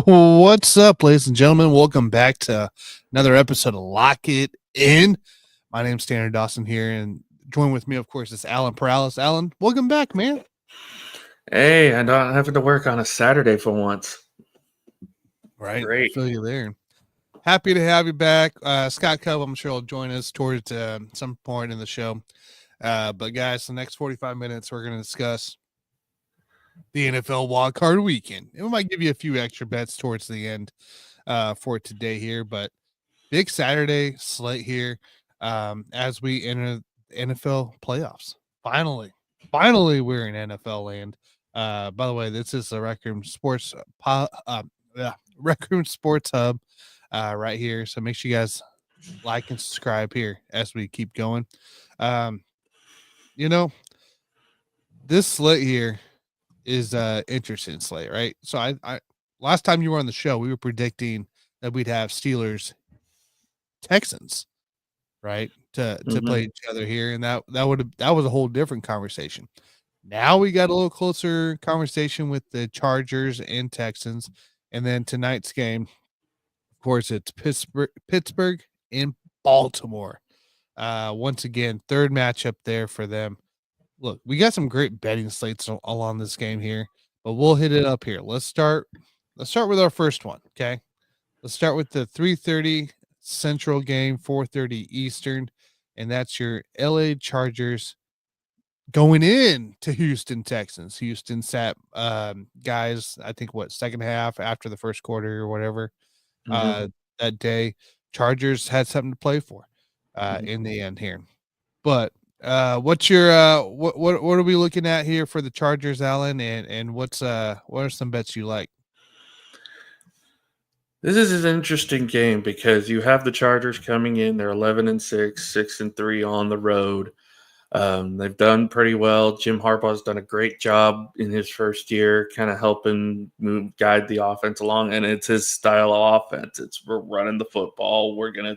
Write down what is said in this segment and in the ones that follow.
What's up, ladies and gentlemen? Welcome back to another episode of Lock It In. My name's Tanner Dawson here, and join with me, of course, is Alan Perales. Alan, welcome back, man. Hey, I'm not having to work on a Saturday for once. Right, Great. I feel you there. Happy to have you back, Scott Cub. I'm sure will join us towards some point in the show. But guys, the next 45 minutes, we're going to discuss the NFL wildcard weekend, and we might give you a few extra bets towards the end for today here, but big Saturday slate here as we enter NFL playoffs. Finally, we're in NFL land. By the way, this is the Rec Room Sports Rec Room Sports Hub right here. So make sure you guys like and subscribe here as we keep going. You know, this slate here is interesting slate, right? So I last time you were on the show, we were predicting that we'd have Steelers Texans, right? To play each other here, and that was a whole different conversation. Now we got a little closer conversation with the Chargers and Texans, and then tonight's game, of course, it's Pittsburgh and Baltimore. Once again, third matchup there for them. Look, we got some great betting slates along this game here, but we'll hit it up here. Let's start with our first one, okay? Let's start with the 3:30 Central game, 4:30 Eastern, and that's your LA Chargers going in to Houston Texans. Houston sat guys, I think second half after the first quarter or whatever that day. Chargers had something to play for in the end here. But what's your what are we looking at here for the Chargers, Alan? And what are some bets you like? This is an interesting game because you have the Chargers coming in. They're 11-6, 6-3 on the road. They've done pretty well. Jim Harbaugh's done a great job in his first year, kind of helping guide the offense along. And it's his style of offense. We're running the football. We're gonna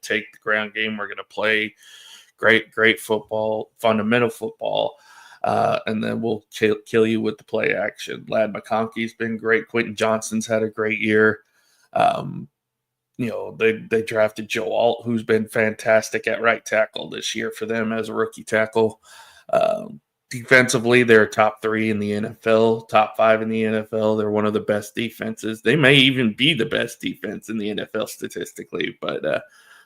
take the ground game. We're gonna play great football, fundamental football. And then we'll kill you with the play action. Ladd McConkey's been great. Quentin Johnston's had a great year. They drafted Joe Alt, who's been fantastic at right tackle this year for them as a rookie tackle. Defensively, they're top 3 in the NFL, top 5 in the NFL. They're one of the best defenses. They may even be the best defense in the NFL statistically, but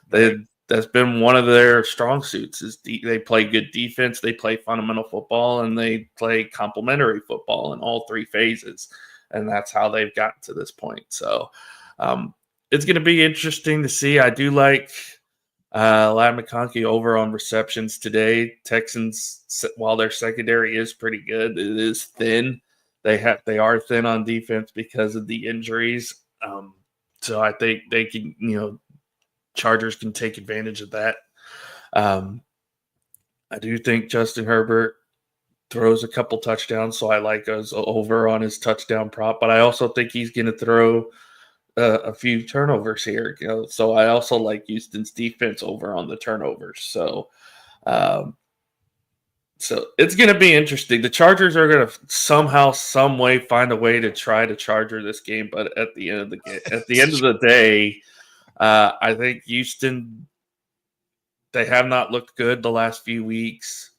that's been one of their strong suits. They play good defense, they play fundamental football, and they play complementary football in all 3 phases. And that's how they've gotten to this point. So it's going to be interesting to see. I do like Ladd McConkey over on receptions today. Texans, while their secondary is pretty good, it is thin. They are thin on defense because of the injuries. So I think they can, Chargers can take advantage of that. I do think Justin Herbert throws a couple touchdowns, so I like us over on his touchdown prop. But I also think he's going to throw a few turnovers here. So I also like Houston's defense over on the turnovers. So it's going to be interesting. The Chargers are going to somehow, some way, find a way to try to Charger this game. But at the end of the day, I think Houston, they have not looked good the last few weeks.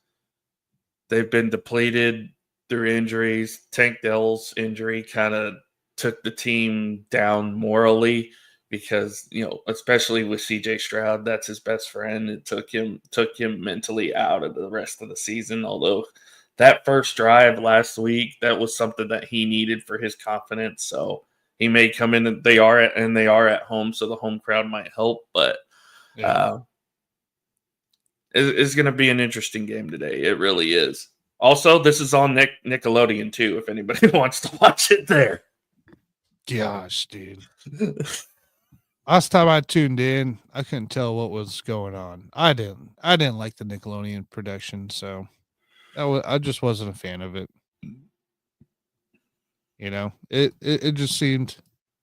They've been depleted through injuries. Tank Dell's injury kind of took the team down morally because, especially with CJ Stroud, that's his best friend. It took him mentally out of the rest of the season. Although that first drive last week, that was something that he needed for his confidence. So he may come in, and they are at home, so the home crowd might help. But it's going to be an interesting game today. It really is. Also, this is on Nickelodeon too, if anybody wants to watch it there. Gosh, dude. Last time I tuned in, I couldn't tell what was going on. I didn't like the Nickelodeon production, so I just wasn't a fan of it. It just seemed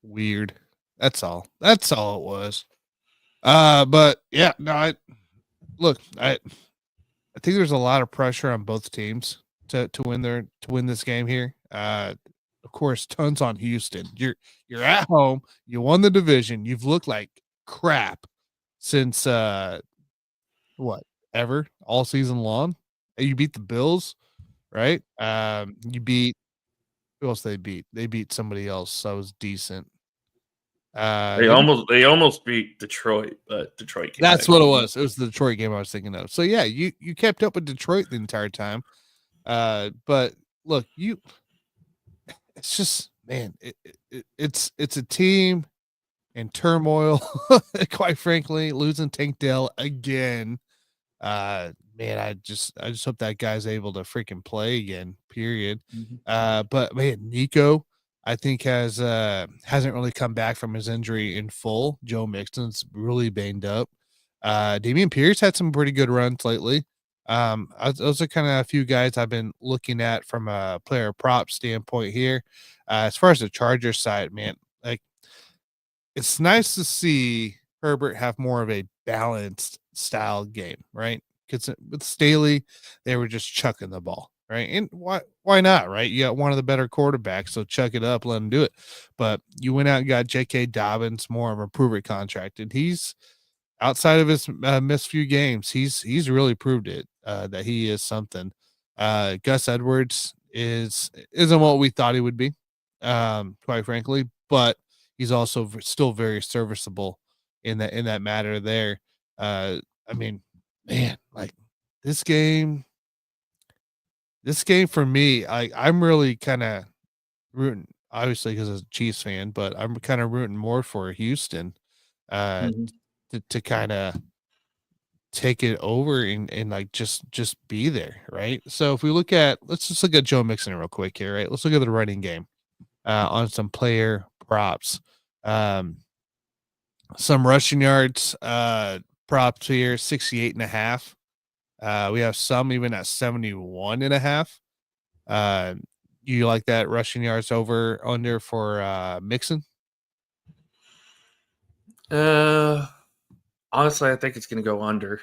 weird. That's all. That's all it was. But yeah, no, I think there's a lot of pressure on both teams to win this game here. Of course, tons on Houston. You're at home. You won the division. You've looked like crap since what ever all season long. You beat the Bills, right? You beat who else they beat? They beat somebody else that was decent. They almost beat Detroit, but Detroit came That's back. what it was. It was the Detroit game I was thinking of. So yeah, you kept up with Detroit the entire time. But look, it's just man, it's a team in turmoil. Quite frankly, losing Tank Dell again. Man, I just hope that guy's able to freaking play again. Period. But man, Nico, I think hasn't really come back from his injury in full. Joe Mixon's really banged up. Damian Pierce had some pretty good runs lately. Those are kind of a few guys I've been looking at from a player prop standpoint here. As far as the Chargers side, man, like it's nice to see Herbert have more of a balanced style game, right? Because with Staley, they were just chucking the ball, right? And why not, right? You got one of the better quarterbacks, so chuck it up, let him do it. But you went out and got J.K. Dobbins, more of a proven contract, and he's outside of his missed few games, he's really proved it that he is something. Gus Edwards isn't what we thought he would be, quite frankly, but he's also still very serviceable in that matter there. I mean, man, like this game for me, I'm really kind of rooting, obviously because I was a Chiefs fan, but I'm kind of rooting more for Houston to kind of take it over and like just be there, right? So if we let's just look at Joe Mixon real quick here, right? Let's look at the running game on some player props. Some rushing yards props here, 68.5. We have some even at 71.5. You like that rushing yards over under for Mixon? Honestly, I think it's going to go under.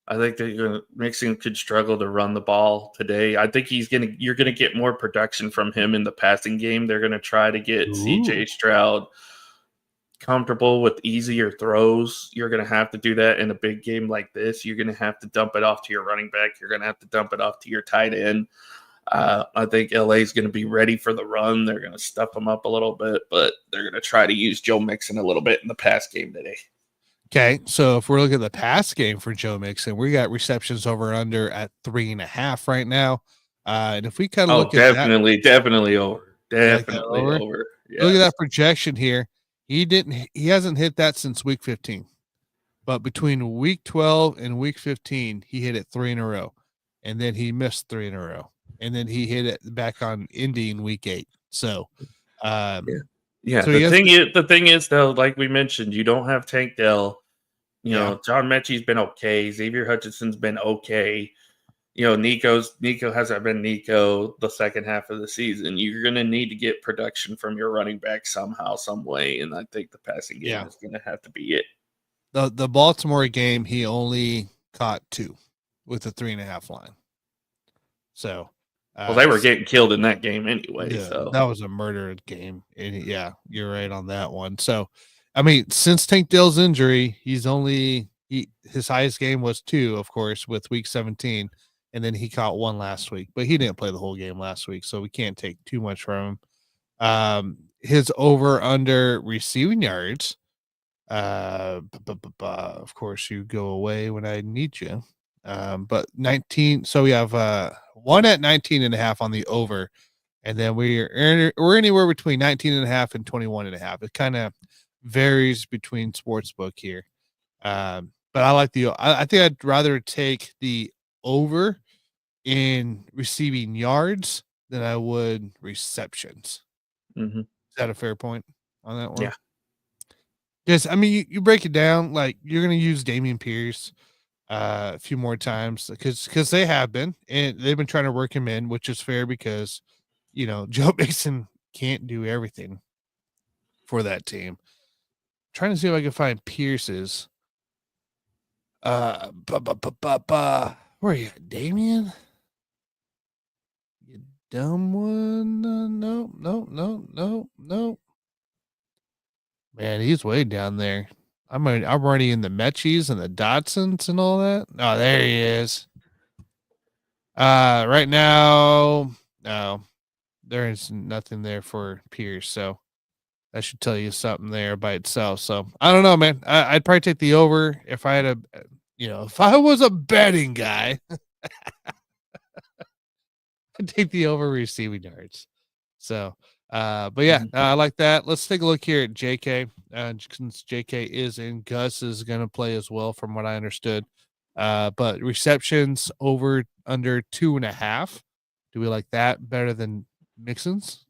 I think that Mixon could struggle to run the ball today. I think you're going to get more production from him in the passing game. They're going to try to get CJ Stroud comfortable with easier throws. You're going to have to do that in a big game like this. You're going to have to dump it off to your running back. You're going to have to dump it off to your tight end. I think LA is going to be ready for the run. They're going to stuff them up a little bit, but they're going to try to use Joe Mixon a little bit in the pass game today. Okay, so if we're looking at the pass game for Joe Mixon, we got receptions over under at 3.5 right now. And if we kind of look at definitely over. Definitely over. Yes. Look at that projection here. He hasn't hit that since week 15. But between week 12 and week 15, he hit it 3 in a row. And then he missed 3 in a row. And then he hit it back on Indy in week 8. So yeah. So the thing is though, like we mentioned, you don't have Tank Dell. You know, John Mechie's been okay. Xavier Hutchinson's been okay. You know, Nico hasn't been Nico the second half of the season. You're going to need to get production from your running back somehow, some way, and I think the passing game is going to have to be it. The Baltimore game, he only caught 2 with the 3.5 line. So, well, they were getting killed in that game anyway. Yeah, so that was a murder game. And you're right on that one. So, I mean, since Tank Dell's injury, his highest game was 2, of course, with week 17, and then he caught 1 last week, but he didn't play the whole game last week, so we can't take too much from him. His over under receiving yards, of course, you go away when I need you. But 19, so we have 1 at 19.5 on the over, and then we're anywhere between 19.5 and 21.5. It kind of varies between sportsbook here. But I like I think I'd rather take the over in receiving yards than I would receptions. Mm-hmm. Is that a fair point on that one? Yeah. Because I mean, you break it down, like you're going to use Damian Pierce a few more times because they have been, and they've been trying to work him in, which is fair because, you know, Joe Mixon can't do everything for that team. Trying to see if I can find Pierce's. Where are you, Damien? You dumb one. No. Man, he's way down there. I'm already in the Mechis and the Dotsons and all that. Oh, there he is. Right now, no, there is nothing there for Pierce. So that should tell you something there by itself. So I don't know, man. I'd probably take the over if I had if I was a betting guy, I'd take the over receiving yards. So, but yeah, I like that. Let's take a look here at JK. Since JK is in, Gus is going to play as well, from what I understood. But receptions over under 2.5. Do we like that better than Mixon's?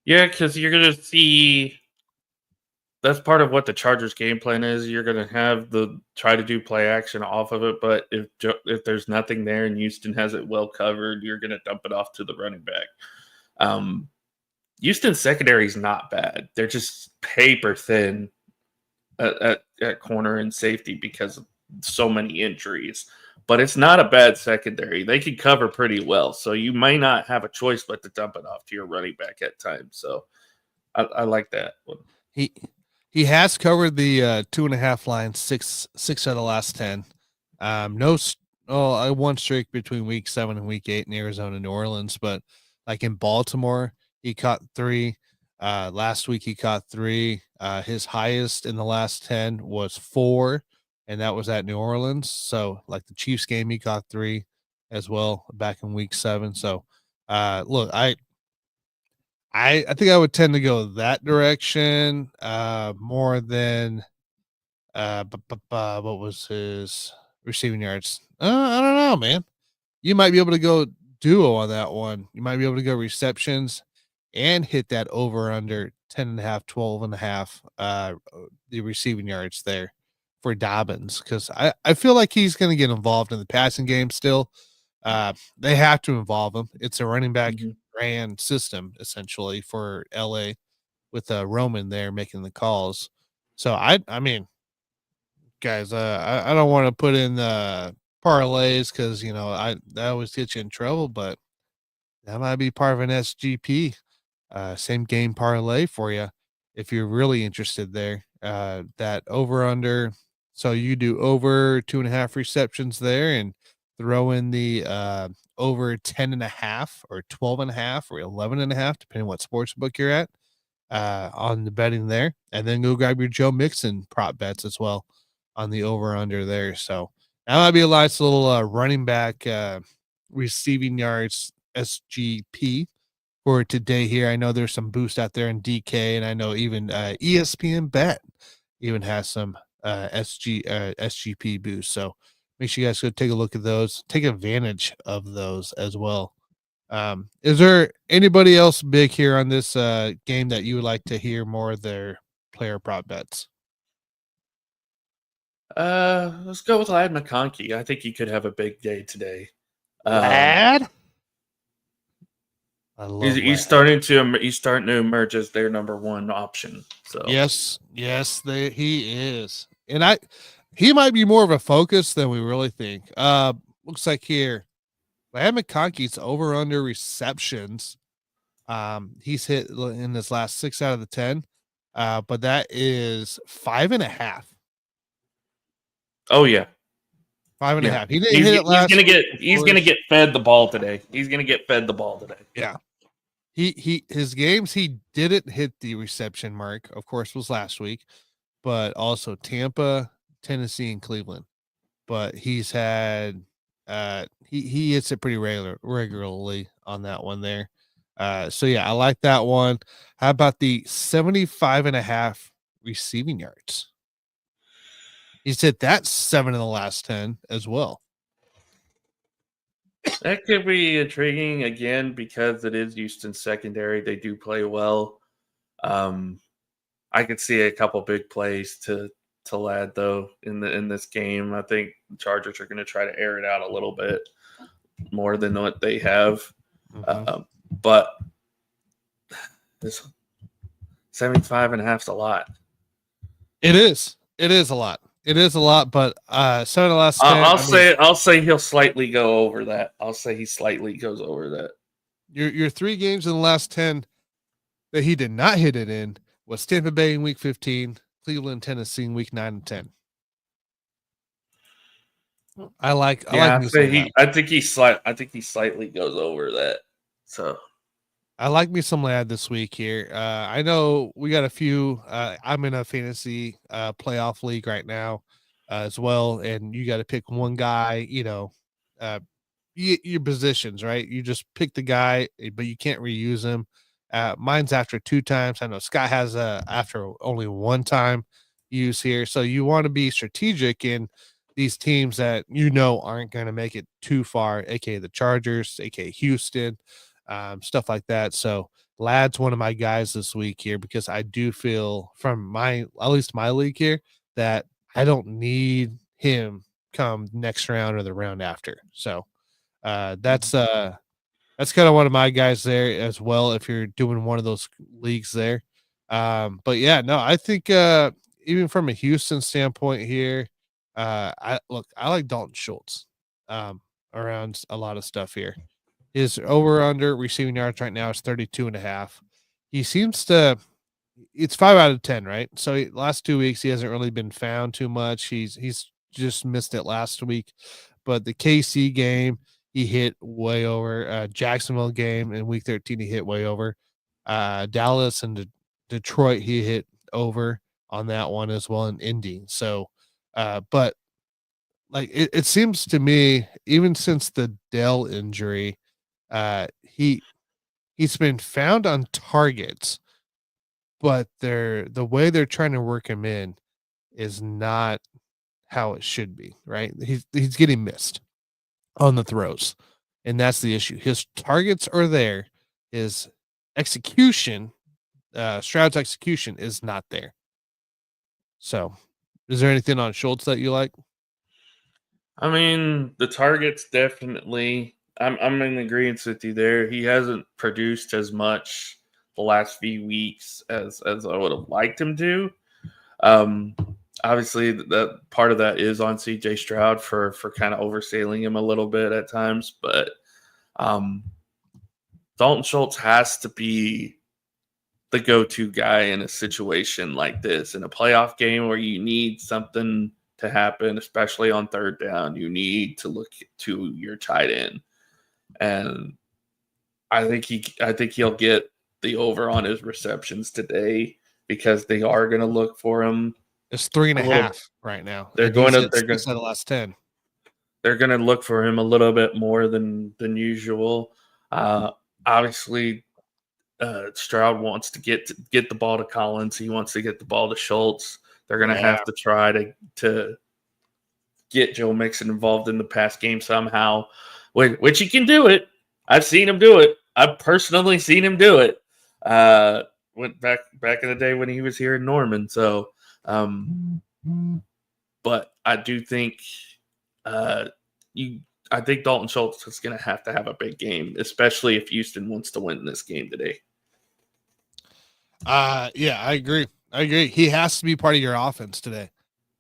Yeah, because you're gonna see that's part of what the Chargers' game plan is. You're gonna have the try to do play action off of it, but if there's nothing there and Houston has it well covered, you're gonna dump it off to the running back. Houston's secondary is not bad. They're just paper thin at corner and safety because of so many injuries. But it's not a bad secondary. They can cover pretty well. So you may not have a choice but to dump it off to your running back at times. So I like that one. He has covered the 2.5 line six out of the last 10. One streak between week 7 and week 8 in Arizona, New Orleans, but like in Baltimore, he caught 3. Last week he caught 3. His highest in the last 10 was 4, and that was at New Orleans. So like the Chiefs game, he caught 3 as well back in week 7. So look, I think I would tend to go that direction more than what was his receiving yards? I don't know, man. You might be able to go duo on that one. You might be able to go receptions and hit that over under 10.5, 12.5 the receiving yards there for Dobbins, because I feel like he's going to get involved in the passing game still. They have to involve him. It's a running back ran system essentially for LA with Roman there making the calls. So I mean, guys, I don't want to put in parlays because that always gets you in trouble, but that might be part of an SGP same game parlay for you if you're really interested there. That over under, so you do over 2.5 receptions there and throw in the over 10.5 or 12.5 or 11.5, depending what sports book you're at on the betting there, and then go grab your Joe Mixon prop bets as well on the over under there. So that might be a nice little running back receiving yards SGP for today here. I know there's some boost out there in DK, and I know even ESPN Bet even has some SGP boost. So make sure you guys go take a look at those, take advantage of those as well. Is there anybody else big here on this game that you would like to hear more of their player prop bets? Let's go with Lad McConkey. I think he could have a big day today. Lad? He's starting to emerge as their number one option. So yes, he is, and he might be more of a focus than we really think. Looks like here, Lad McConkey's over under receptions. He's hit in his last 6 out of the 10, but that is 5.5. Oh yeah, 5.5. He didn't hit it last. He's gonna get fed the ball today. He's gonna get fed the ball today. Yeah. His games he didn't hit the reception mark, of course, was last week, but also Tampa, Tennessee, and Cleveland. But he's had he hits it pretty regularly on that one there. So yeah, I like that one. How about the 75.5 receiving yards? He's hit that 7 in the last 10 as well. That could be intriguing again because it is Houston secondary. They do play well. I could see a couple big plays to Lad though in this game. I think the Chargers are going to try to air it out a little bit more than what they have. But this 75.5 is a lot. It is a lot. It is a lot, but 7 of the last 10. I'll say he'll slightly go over that. I'll say he slightly goes over that. Your 3 games in the last 10 that he did not hit it in was Tampa Bay in week 15, Cleveland, Tennessee in week 9 and 10. I think he slightly goes over that. So I like me some Ladd this week here. I know we got a few. I'm in a fantasy playoff league right now as well, and you got to pick one guy. Your positions, right? You just pick the guy, but you can't reuse him. Mine's after 2 times. I know Scott has after only 1 time use here, so you want to be strategic in these teams that aren't going to make it too far, aka the Chargers, aka Houston. Stuff like that. So Ladd's one of my guys this week here because I do feel from at least my league here that I don't need him come next round or the round after. So that's kind of one of my guys there as well if you're doing one of those leagues there. But yeah, no, I think even from a Houston standpoint here, I like Dalton Schultz around a lot of stuff here. His over under receiving yards right now is 32.5. He seems to, it's 5 out of 10, right? So last 2 weeks, he hasn't really been found too much. He's just missed it last week, but the KC game, he hit way over. Jacksonville game in week 13, he hit way over. Dallas and Detroit, he hit over on that one as well in Indy. So, but like it seems to me, even since the Dell injury, he's been found on targets, but the way they're trying to work him in is not how it should be, right? He's getting missed on the throws, and that's the issue. His targets are there, his execution, Stroud's execution is not there. So, is there anything on Schultz that you like? I mean, the targets definitely. I'm in agreement with you there. He hasn't produced as much the last few weeks as I would have liked him to. Obviously, that part of that is on CJ Stroud for kind of overselling him a little bit at times, but Dalton Schultz has to be the go-to guy in a situation like this, in a playoff game where you need something to happen, especially on 3rd down. You need to look to your tight end. And I think he'll get the over on his receptions today because they are going to look for him. It's 3.5 right now. They're going to the last 10. They're going to look for him a little bit more than usual. Obviously, Stroud wants to get the ball to Collins. He wants to get the ball to Schultz. They're going to have to try to get Joe Mixon involved in the pass game somehow. Which he can do it. I've seen him do it. I've personally seen him do it. Went back in the day when he was here in Norman. So, but I do think I think Dalton Schultz is going to have a big game, especially if Houston wants to win this game today. Yeah, I agree. He has to be part of your offense today.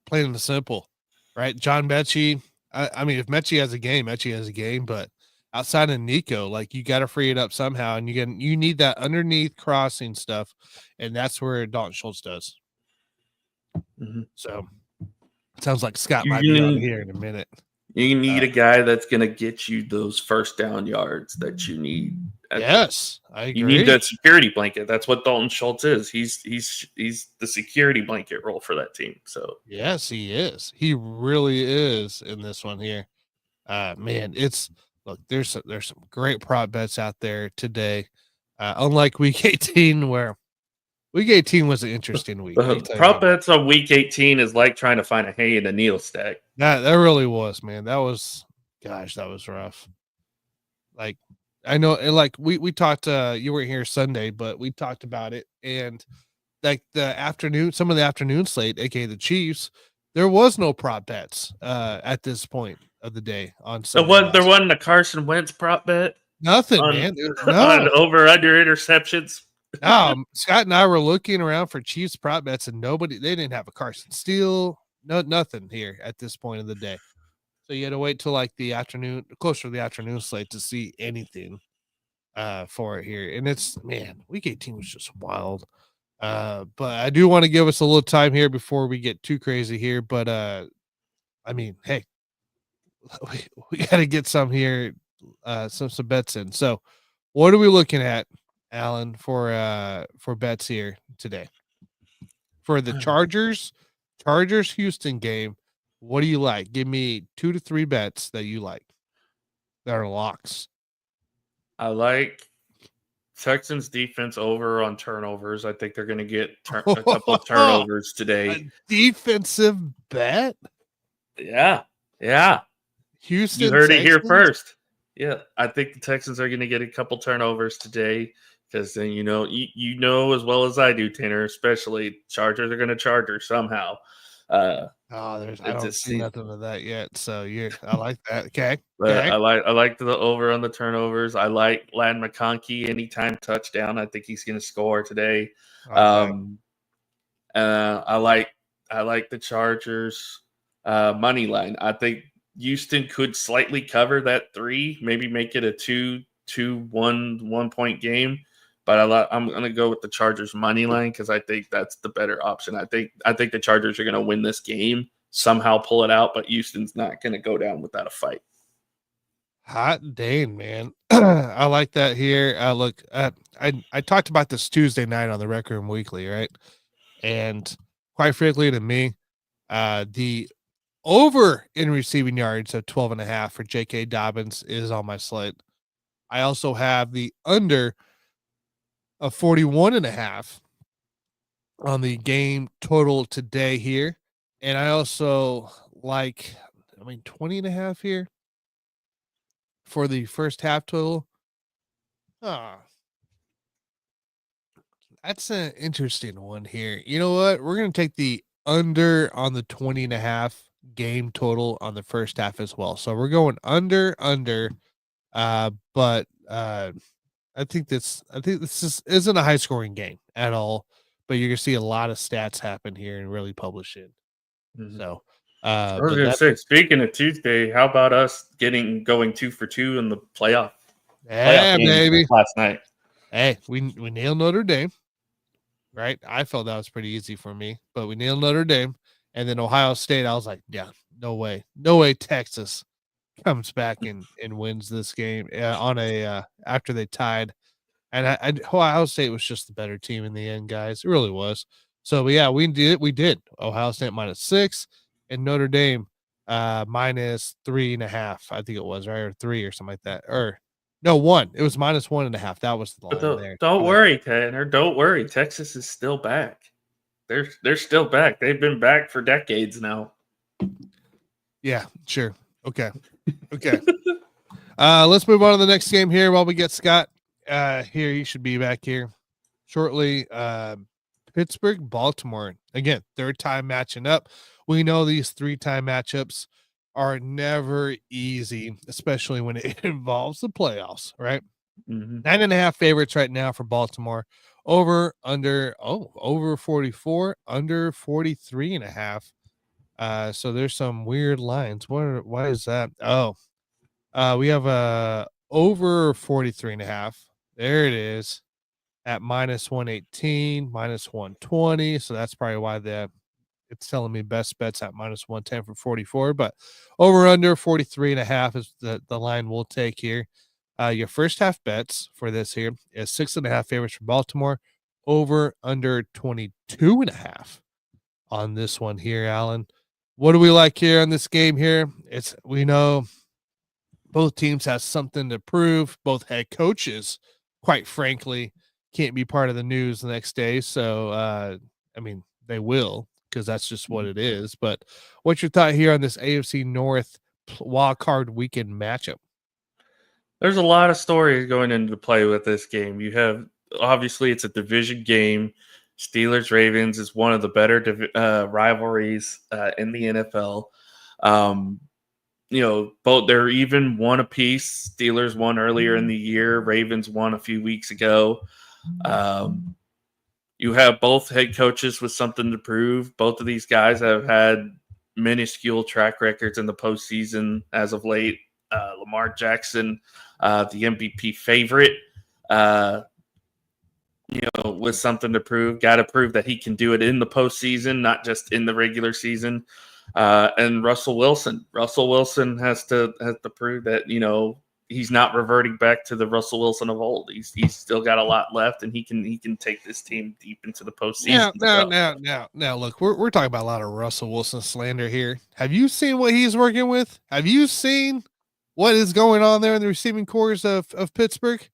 Plain and simple, right? John Mechie. I mean, if Mechie has a game, Mechie has a game, but outside of Nico, like you got to free it up somehow, and you need that underneath crossing stuff, and that's where Dalton Schultz does. Mm-hmm. So it sounds like Scott might be on here in a minute. You need a guy that's going to get you those 1st down yards that you need. Yes, I agree. You need that security blanket. That's what Dalton Schultz is. He's the security blanket role for that team. So yes, he is. He really is in this one here. Man, there's some great prop bets out there today. Unlike week 18, where week 18 was an interesting week. Prop bets on week 18 is like trying to find a hay in a needle stack. That really was, man. That was rough. Like, I know, and like we talked, you weren't here Sunday, but we talked about it, and like some of the afternoon slate, aka the Chiefs, there was no prop bets at this point of the day on Sunday. There wasn't a Carson Wentz prop bet. Nothing, man. On over under interceptions. Scott and I were looking around for Chiefs prop bets, and they didn't have a Carson Steele. nothing here at this point of the day. So you had to wait till like the afternoon, closer to the afternoon slate to see anything for it here. And it's, man, week 18 was just wild. But I do want to give us a little time here before we get too crazy here. But I mean, hey, we got to get some here, some bets in. So what are we looking at, Alan, for bets here today? For the Chargers Houston game, what do you like? Give me 2 to 3 bets that you like that are locks. I like Texans defense over on turnovers. I think they're going to get a couple of turnovers today. A defensive bet? Yeah. Houston, you heard Texans? it here first. Yeah, I think the Texans are going to get a couple turnovers today because then you know as well as I do, Tanner. Especially Chargers are going to Charger somehow. I don't see nothing of that yet. So I like that. Okay. But I like the over on the turnovers. I like Ladd McConkey anytime touchdown. I think he's going to score today. I like the Chargers money line. I think Houston could slightly cover that 3, maybe make it a 2-1 point game. But I'm going to go with the Chargers money line because I think that's the better option. I think the Chargers are going to win this game, somehow pull it out, but Houston's not going to go down without a fight. Hot dang, man. I like that here. Look, I talked about this Tuesday night on the Rec Room Weekly, right? And quite frankly, to me, the over in receiving yards of 12.5 for J.K. Dobbins is on my slate. I also have the under of 41.5 on the game total today here. And I also like, 20.5 here for the first half total. That's an interesting one here. You know what? We're going to take the under on the 20.5 game total on the first half as well. So we're going under, but I think this isn't a high scoring game at all, but you're going to see a lot of stats happen here and really publish it. Mm-hmm. So, I was going to say, speaking of Tuesday, how about us going 2 for 2 in the playoff? Yeah, baby. Last night. Hey, we nailed Notre Dame, right? I felt that was pretty easy for me, but we nailed Notre Dame. And then Ohio State, I was like, yeah, no way Texas comes back and wins this game after they tied. And Ohio State was just the better team in the end, guys. It really was. So, yeah, we did. Ohio State -6 and Notre Dame -3.5. I think it was, right? Or 3 or something like that. Or no, 1. It was -1.5. That was the line there. Don't worry, Tanner. Don't worry. Texas is still back. They're still back. They've been back for decades now. Yeah, sure. Okay. Let's move on to the next game here while we get Scott here. He should be back here shortly. Pittsburgh, Baltimore. Again, third time matching up. We know these 3-time matchups are never easy, especially when it involves the playoffs, right? 9.5 favorites right now for Baltimore. Over 44, under 43.5. So there's some weird lines. Why is that? We have over 43.5. There it is at -118, -120. So that's probably why it's telling me best bets at -110 for 44, but over under 43.5 is the line we'll take here. Your first half bets for this here is 6.5 favorites for Baltimore, over under 22.5 on this one here, Alan. What do we like here on this game here? We know both teams have something to prove. Both head coaches, quite frankly, can't be part of the news the next day. So, they will, because that's just what it is. But what's your thought here on this AFC North wild card weekend matchup? There's a lot of stories going into play with this game. You have, obviously, it's a division game. Steelers-Ravens is one of the better rivalries in the NFL. Both they're even one apiece. Steelers won earlier in the year. Ravens won a few weeks ago. You have both head coaches with something to prove. Both of these guys have had minuscule track records in the postseason as of late. Lamar Jackson, the MVP favorite, with something to prove. Got to prove that he can do it in the postseason, not just in the regular season. And Russell Wilson. Russell Wilson has to prove that he's not reverting back to the Russell Wilson of old. He's still got a lot left, and he can take this team deep into the postseason. Now, look, we're talking about a lot of Russell Wilson slander here. Have you seen what he's working with? Have you seen what is going on there in the receiving cores of Pittsburgh?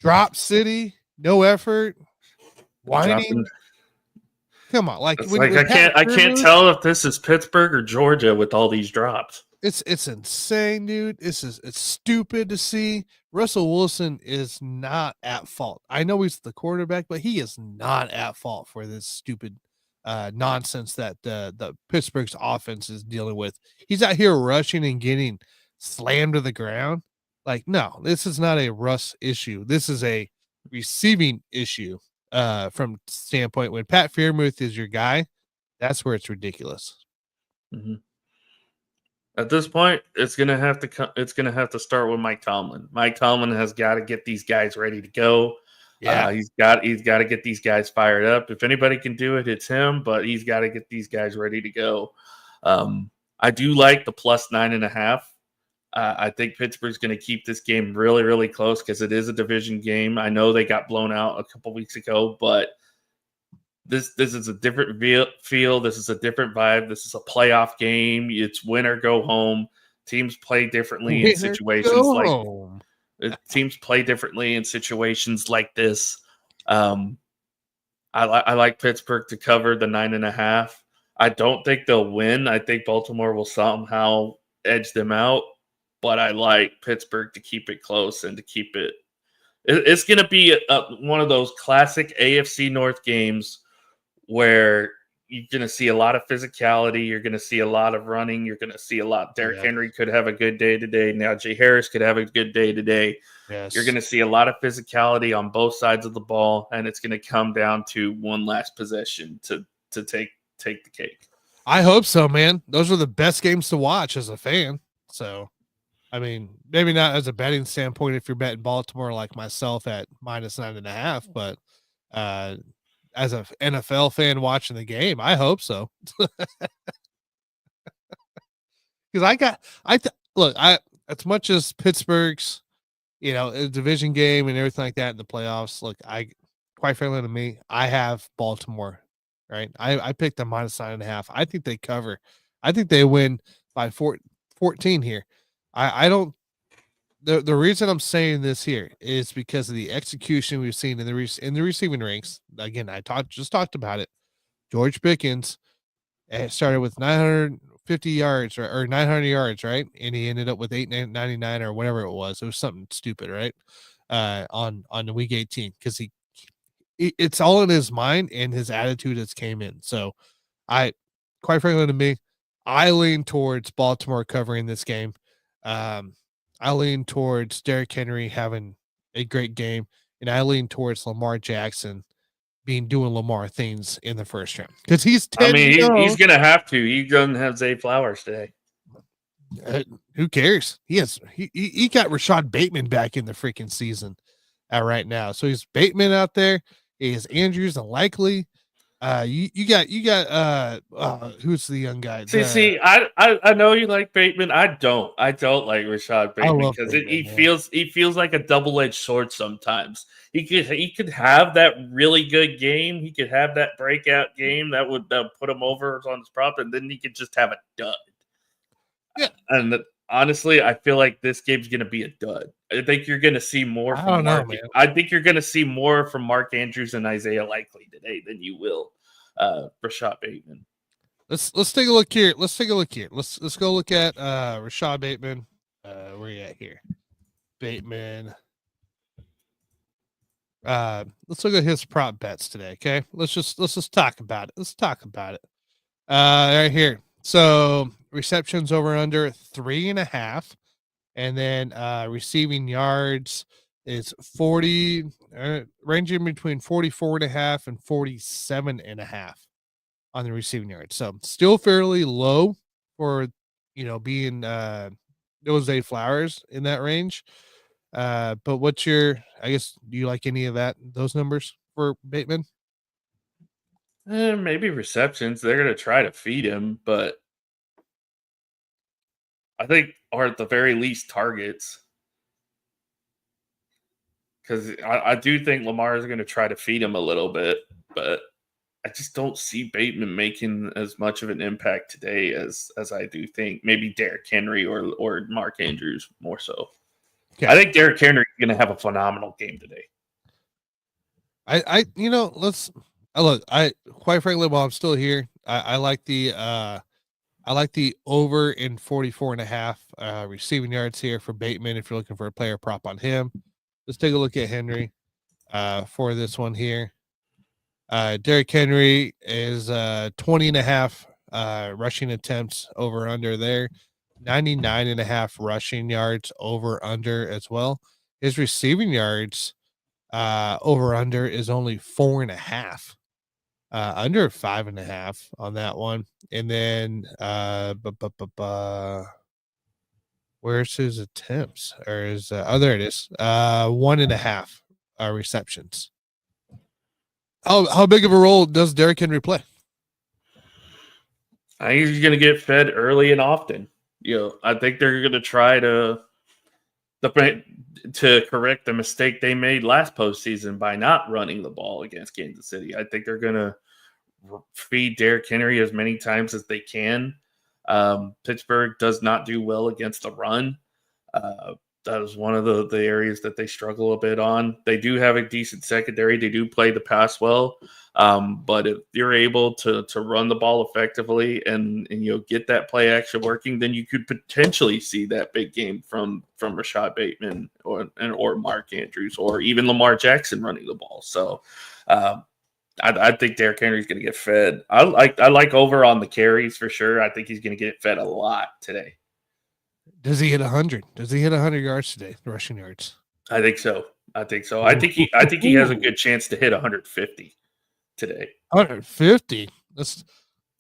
Drop city, no effort, whining. Come on, I can't tell if this is Pittsburgh or Georgia with all these drops. It's insane, dude. It's stupid to see. Russell Wilson is not at fault. I know he's the quarterback, but he is not at fault for this stupid nonsense that the Pittsburgh's offense is dealing with. He's out here rushing and getting slammed to the ground. Like, no, this is not a Russ issue. This is a receiving issue from standpoint. When Pat Freiermuth is your guy, that's where it's ridiculous. Mm-hmm. At this point, it's gonna have to start with Mike Tomlin. Mike Tomlin has got to get these guys ready to go. Yeah, he's got to get these guys fired up. If anybody can do it, it's him. But he's got to get these guys ready to go. I do like the plus 9.5. I think Pittsburgh's going to keep this game really, really close because it is a division game. I know they got blown out a couple weeks ago, but this is a different feel. This is a different vibe. This is a playoff game. It's win or go home. Teams play differently in situations like this. I like Pittsburgh to cover the 9.5. I don't think they'll win. I think Baltimore will somehow edge them out. But I like Pittsburgh to keep it close and to keep it. It's going to be one of those classic AFC North games where you're going to see a lot of physicality. You're going to see a lot of running. You're going to see a lot. Derrick Henry could have a good day today. Najee Harris could have a good day today. Yes. You're going to see a lot of physicality on both sides of the ball, and it's going to come down to one last possession to take the cake. I hope so, man. Those are the best games to watch as a fan. So. I mean, maybe not as a betting standpoint if you're betting Baltimore like myself at minus 9.5, but as a NFL fan watching the game, I hope so. Because as much as Pittsburgh's, a division game and everything like that in the playoffs, look, quite frankly to me, I have Baltimore, right? I picked them minus 9.5. I think they cover. I think they win by 14 here. I don't. The reason I'm saying this here is because of the execution we've seen in the receiving ranks. Again, I just talked about it. George Pickens started with 950 yards or 900 yards, right? And he ended up with 899 or whatever it was. It was something stupid, right? On the week 18 because it's all in his mind and his attitude has came in. So, quite frankly to me, I lean towards Baltimore covering this game. I lean towards Derrick Henry having a great game, and I lean towards Lamar Jackson doing Lamar things in the first round because he's 10. He's gonna have to. He doesn't have Zay Flowers today. Who cares? He got Rashad Bateman back in the freaking season right now. So he's Bateman out there. He has Andrews and Likely. You got who's the young guy? I know you like Bateman. I don't like Rashad Bateman because he feels like a double-edged sword sometimes. He could have that really good game. He could have that breakout game that would put him over on his prop, and then he could just have a dud. Yeah. And honestly, I feel like this game's going to be a dud. I think you're going to see more from I think you're going to see more from Mark Andrews and Isaiah Likely today than you will Rashad Bateman. Let's take a look here. Let's go look at Rashad Bateman. Where you at here? Bateman. Let's look at his prop bets today. Okay. Let's just talk about it. Right here. So receptions over under 3.5, and then receiving yards is 40, ranging between 44.5 and 47.5 on the receiving yards. So still fairly low for, being Jose Flowers in that range. But what's do you like any of those numbers for Bateman? Maybe receptions. They're going to try to feed him, but I think, or at the very least, targets. Because I do think Lamar is going to try to feed him a little bit, but I just don't see Bateman making as much of an impact today as I do think maybe Derrick Henry or Mark Andrews more so. Okay. I think Derrick Henry is going to have a phenomenal game today. Quite frankly, while I'm still here, I like the over in 44.5 receiving yards here for Bateman. If you're looking for a player prop on him, let's take a look at Henry for this one here. Derrick Henry is 20.5 rushing attempts over under there, 99.5 rushing yards over under as well. His receiving yards over under is only 4.5, under 5.5 on that one. And then where's his attempts? Or is there it is. 1.5 receptions. How big of a role does Derrick Henry play? I think he's going to get fed early and often. I think they're going to try to correct the mistake they made last postseason by not running the ball against Kansas City. I think they're going to feed Derrick Henry as many times as they can. Pittsburgh does not do well against the run. That is one of the areas that they struggle a bit on. They do have a decent secondary. They do play the pass well. But if you're able to run the ball effectively and get that play action working, then you could potentially see that big game from Rashad Bateman or Mark Andrews or even Lamar Jackson running the ball. So I think Derrick Henry's going to get fed. I like over on the carries for sure. I think he's going to get fed a lot today. Does he hit 100? Does he hit 100 yards today, rushing yards? I think so. I think he has a good chance to hit 150 today. 150. Let's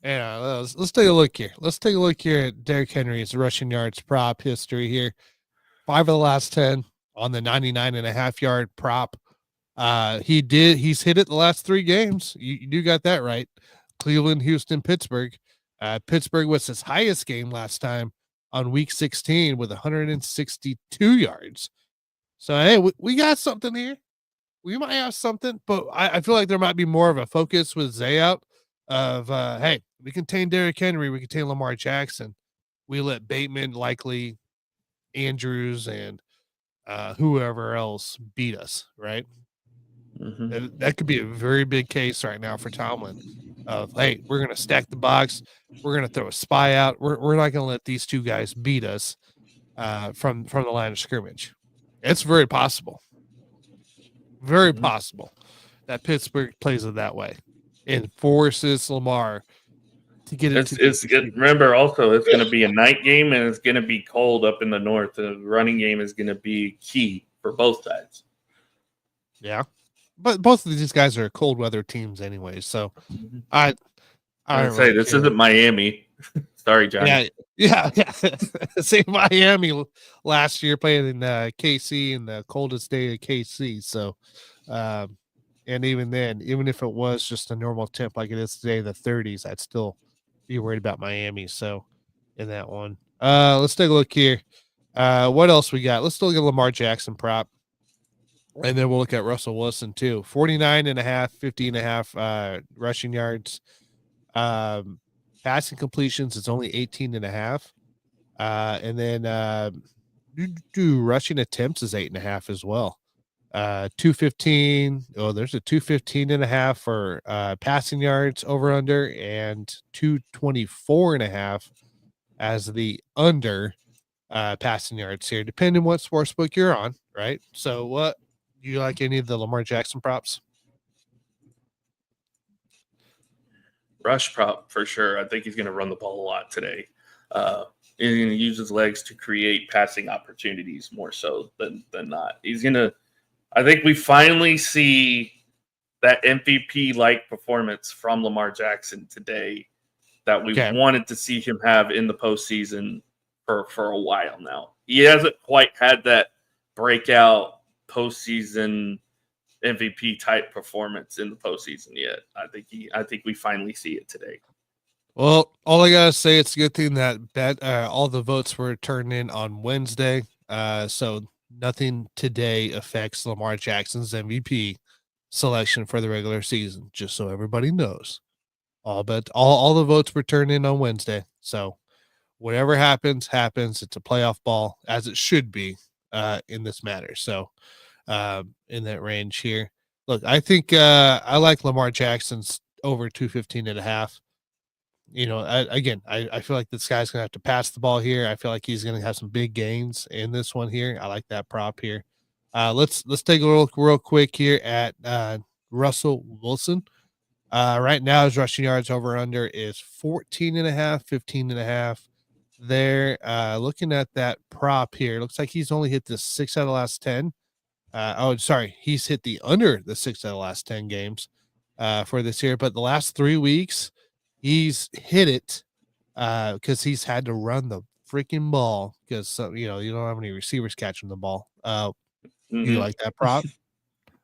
take a look here. Let's take a look here at Derrick Henry's rushing yards prop history here. 5 of the last 10 on the 99.5 yard prop. He's hit it the last 3 games. You got that right. Cleveland, Houston, Pittsburgh. Pittsburgh was his highest game last time on week 16 with 162 yards. So, hey, we got something here. We might have something, but I feel like there might be more of a focus with Zay out of, hey, we contain Derrick Henry, we contain Lamar Jackson. We let Bateman, likely Andrews, and whoever else beat us, right? Mm-hmm. That could be a very big case right now for Tomlin of, hey, we're going to stack the box. We're going to throw a spy out. We're not going to let these 2 guys beat us from the line of scrimmage. It's very possible. Very possible that Pittsburgh plays it that way and forces Lamar to get it. Remember, also, it's going to be a night game and it's going to be cold up in the north. The running game is going to be key for both sides. Yeah. But both of these guys are cold weather teams anyway. So I say this isn't Miami. Sorry, John. Yeah. Say Miami last year playing in KC in the coldest day of KC. So, and even then, even if it was just a normal temp like it is today, the 30s, I'd still be worried about Miami. So, in that one, let's take a look here. What else we got? Let's look at Lamar Jackson prop. And then we'll look at Russell Wilson too. 49.5, 50.5 rushing yards. Passing completions, it's only 18.5. And then rushing attempts is 8.5 as well. 215. Oh, there's a 215.5 for passing yards over under, and 224.5 as the under passing yards here, depending what sportsbook you're on, right? So what? Do you like any of the Lamar Jackson props? Rush prop for sure. I think he's going to run the ball a lot today. He's going to use his legs to create passing opportunities more so than not. He's going to. I think we finally see that MVP like performance from Lamar Jackson today that we wanted to see him have in the postseason for a while now. He hasn't quite had that breakout postseason MVP type performance in the postseason yet. I think we finally see it today. Well, all I gotta say, it's a good thing that all the votes were turned in on Wednesday. So nothing today affects Lamar Jackson's MVP selection for the regular season. Just so everybody knows, all the votes were turned in on Wednesday. So whatever happens, happens. It's a playoff ball, as it should be in this matter. So in that range here, look, I think I like Lamar Jackson's over 215.5. You know, I feel like this guy's gonna have to pass the ball here. I feel like he's gonna have some big gains in this one here. I like that prop here. Let's take a look real quick here at Russell Wilson. Right now his rushing yards over under is 14.5, 15.5. There, looking at that prop here, looks like he's only hit the 6 out of the last 10. He's hit the under the 6 out of the last 10 games for this year, but the last 3 weeks he's hit it because he's had to run the freaking ball because you don't have any receivers catching the ball. Do you like that prop?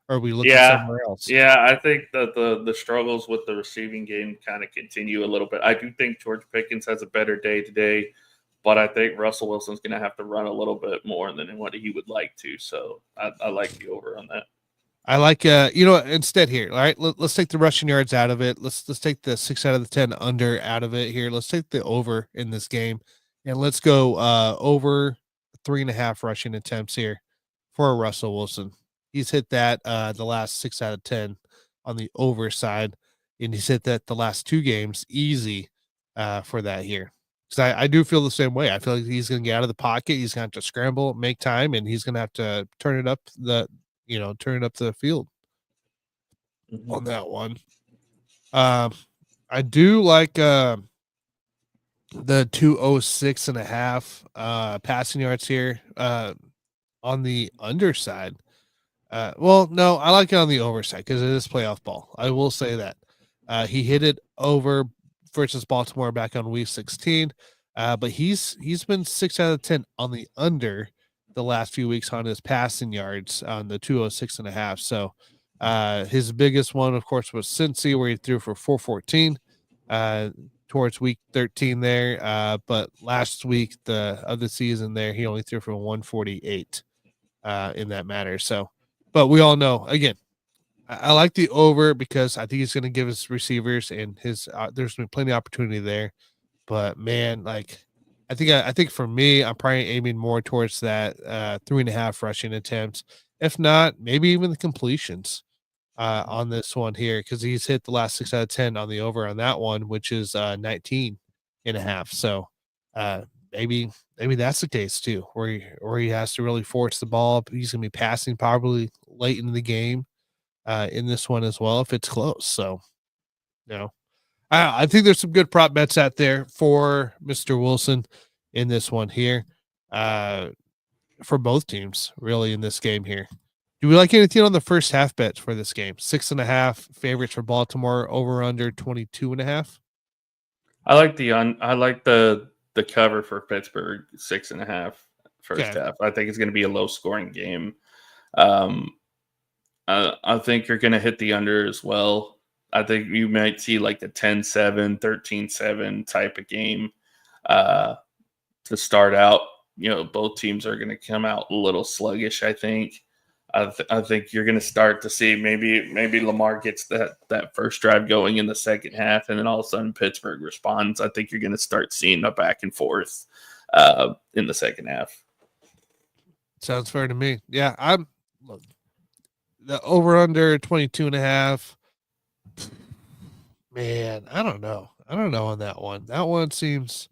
Or are we looking somewhere else? Yeah, I think that the struggles with the receiving game kind of continue a little bit. I do think George Pickens has a better day today, but I think Russell Wilson's going to have to run a little bit more than what he would like to. So I like the over on that. I like instead here, all right, let's take the rushing yards out of it. Let's take the 6 out of the 10 under out of it here. Let's take the over in this game, and let's go over 3.5 rushing attempts here for Russell Wilson. He's hit that the last 6 out of 10 on the over side, and he's hit that the last 2 games easy for that here. Because I do feel the same way. I feel like he's going to get out of the pocket. He's going to have to scramble, make time, and he's going to have to turn it up the field on that one. I do like the 206.5 passing yards here on the underside. Well, no, I like it on the overside because it is playoff ball. I will say that he hit it over versus Baltimore back on week 16, but he's been 6 out of 10 on the under the last few weeks on his passing yards on the 206.5. So his biggest one, of course, was Cincy, where he threw for 414 towards week 13 there. But last week, of the season there, he only threw for 148 in that matter. So, but we all know, again, I like the over because I think he's going to give his receivers and his there's been plenty of opportunity there. But man, like I think for me, I'm probably aiming more towards that 3.5 rushing attempts. If not, maybe even the completions on this one here, because he's hit the last 6 out of 10 on the over on that one, which is 19.5. So maybe that's the case too, where he has to really force the ball. He's gonna be passing probably late in the game in this one as well if it's close. So I think there's some good prop bets out there for Mr. Wilson in this one here for both teams really in this game here. Do we like anything on the first half bets for this game? 6.5 favorites for Baltimore, over under 22.5. I like the cover for Pittsburgh, 6.5 first half. I think it's going to be a low scoring game. I think you're going to hit the under as well. I think you might see like the 10-7, 13-7 type of game to start out. Both teams are going to come out a little sluggish, I think. I think you're going to start to see maybe Lamar gets that first drive going in the second half, and then all of a sudden Pittsburgh responds. I think you're going to start seeing a back and forth in the second half. Sounds fair to me. Yeah, the over under 22.5. Man, I don't know on that one. That one seems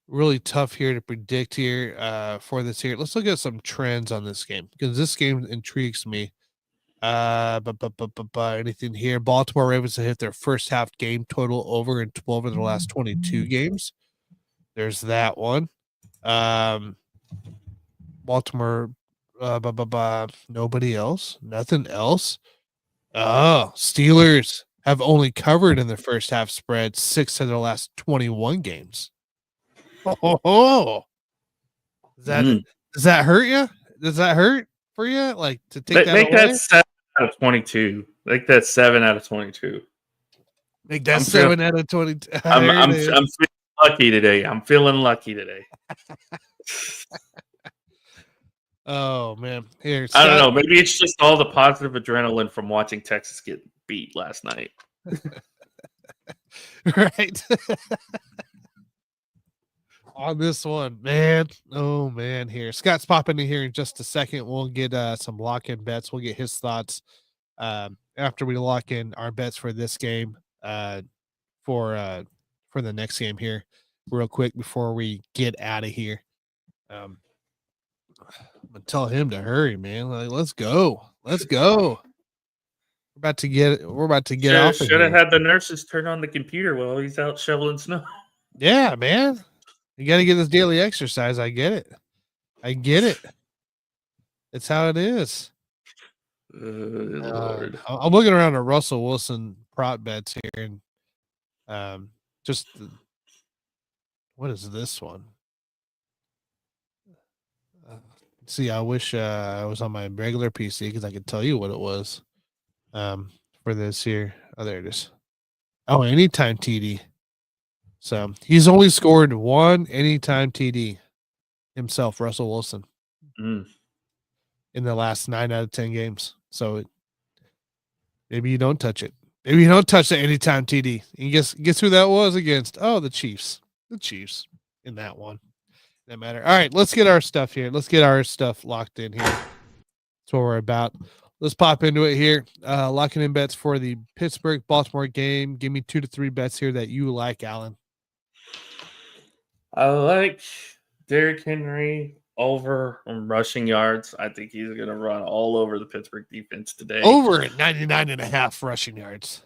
really tough here to predict here for this here. Let's look at some trends on this game because this game intrigues me. But anything here? Baltimore Ravens have hit their first half game total over in 12 of the last 22 games. There's that one. Baltimore, nobody else, nothing else. Oh, Steelers have only covered in the first half spread 6 of their last 21 games. Oh, Mm. does that hurt you? Does that hurt for you? Like to take that Make that away? 7 out of 22. Make that 7 out of 22. Make that I'm feeling, 7 out of 20. I'm There it I'm is. I'm feeling lucky today. I'm feeling lucky today. Oh man. Here, I don't Scott. know. Maybe it's just all the positive adrenaline from watching Texas get beat last night. Right. On this one, man. Oh man, here. Scott's popping in here in just a second. We'll get some lock-in bets. We'll get his thoughts after we lock in our bets for this game. For the next game here, real quick before we get out of here. I'm gonna tell him to hurry, man. Like, let's go. Let's go. We're about to get off of Should have here. had the nurses turn on the computer while he's out shoveling snow. Yeah, man. You got to get this daily exercise. I get it. I get it. It's how it is. Lord. I'm looking around at Russell Wilson prop bets here, and what is this one? See, I wish I was on my regular PC because I could tell you what it was for this here. Oh, there it is. Oh, anytime TD. So he's only scored one anytime TD himself, Russell Wilson, Mm. in the last 9 out of 10 games. So maybe you don't touch it. Maybe you don't touch the anytime TD. And guess who that was against? Oh, the Chiefs. The Chiefs in that one. That matter. All right, let's get our stuff here. Let's get our stuff locked in here. That's what we're about. Let's pop into it here. Locking in bets for the Pittsburgh Baltimore game. Give me 2 to 3 bets here that you like, Alan. I like Derrick Henry over on rushing yards. I think he's going to run all over the Pittsburgh defense today. Over at 99.5 rushing yards.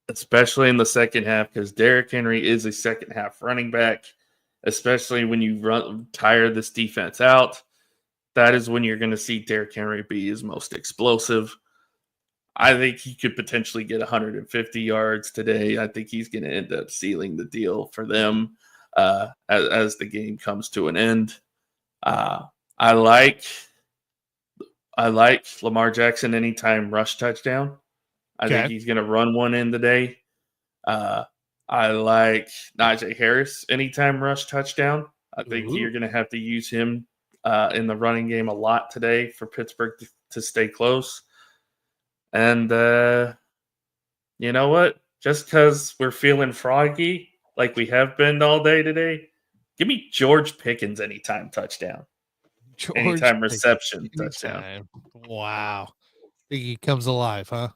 Especially in the second half, because Derrick Henry is a second half running back, especially when you tire this defense out. That is when you're going to see Derrick Henry be his most explosive. I think he could potentially get 150 yards today. I think he's going to end up sealing the deal for them as the game comes to an end. I like Lamar Jackson anytime rush touchdown. I think he's going to run one in today. I like Najee Harris anytime rush touchdown. I think you're going to have to use him in the running game a lot today for Pittsburgh to stay close. And you know what? Just because we're feeling froggy like we have been all day today, give me George Pickens anytime touchdown. Anytime reception touchdown. Wow. Think he comes alive, huh?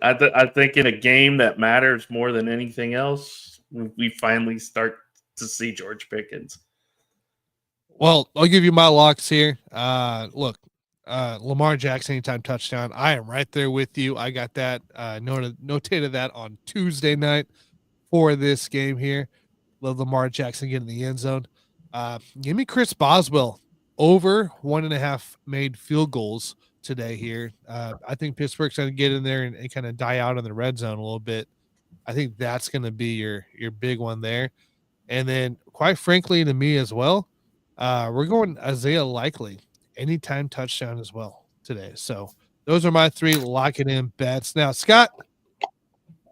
I think in a game that matters more than anything else, we finally start to see George Pickens. Well, I'll give you my locks here. Look, Lamar Jackson anytime touchdown. I am right there with you. I got that notated that on Tuesday night for this game here. Love Lamar Jackson getting in the end zone. Give me Chris Boswell over 1.5 made field goals today here. I think Pittsburgh's going to get in there and kind of die out in the red zone a little bit. I think that's going to be your big one there. And then, quite frankly, to me as well, we're going Isaiah Likely anytime touchdown as well today. So those are my 3 locking in bets. Now, Scott,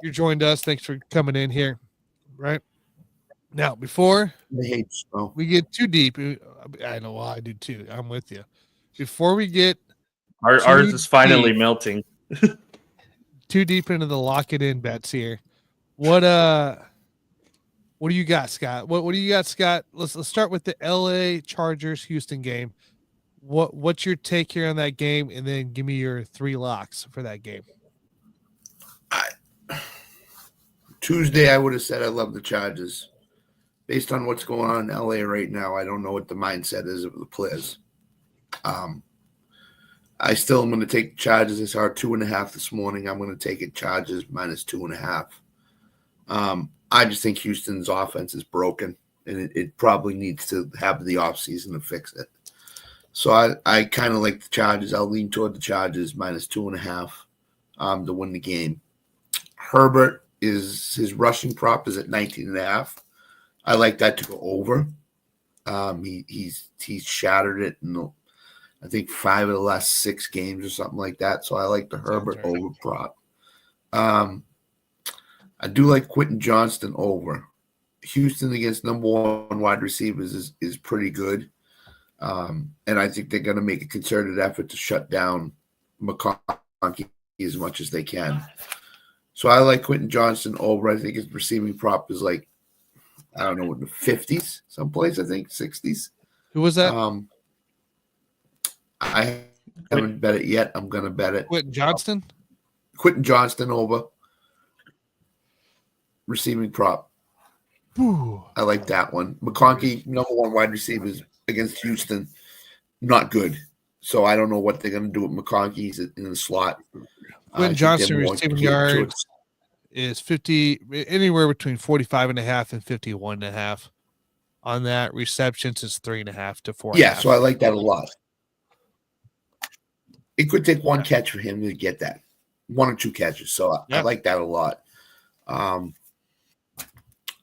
you joined us. Thanks for coming in here. Right now, before we get too deep, I know I do too. I'm with you. Before we get ours is finally melting. Too deep into the lock it in bets here. What do you got, Scott? What do you got, Scott? Let's start with the LA Chargers Houston game. What's your take here on that game, and then give me your 3 locks for that game. Tuesday, I would have said I love the Chargers. Based on what's going on in LA right now, I don't know what the mindset is of the players. I still am going to take the Chargers. I saw 2.5 this morning. I'm going to take it Chargers minus 2.5. I just think Houston's offense is broken, and it probably needs to have the offseason to fix it. So I kind of like the Chargers. I'll lean toward the Chargers minus 2.5. to win the game. Herbert his rushing prop is at 19.5. I like that to go over. He's shattered it in I think 5 of the last 6 games or something like that. So I like the Herbert over prop. I do like Quentin Johnston over. Houston against number 1 wide receivers is pretty good. And I think they're going to make a concerted effort to shut down McConkey as much as they can. So I like Quentin Johnston over. I think his receiving prop is like, I don't know, in the 50s, someplace, I think, 60s. Who was that? I haven't bet it yet. I'm going to bet it. Quentin Johnston? Quentin Johnston over. Receiving prop. Ooh. I like that one. McConkey, number 1 wide receivers against Houston, not good. So I don't know what they're going to do with McConkey. He's in the slot. Quentin Johnston receiving yards is 50, anywhere between 45.5 and 51.5. On that, receptions is 3.5 to 4. Yeah, so I like that a lot. It could take 1 catch for him to get that, 1 or 2 catches. So I like that a lot. A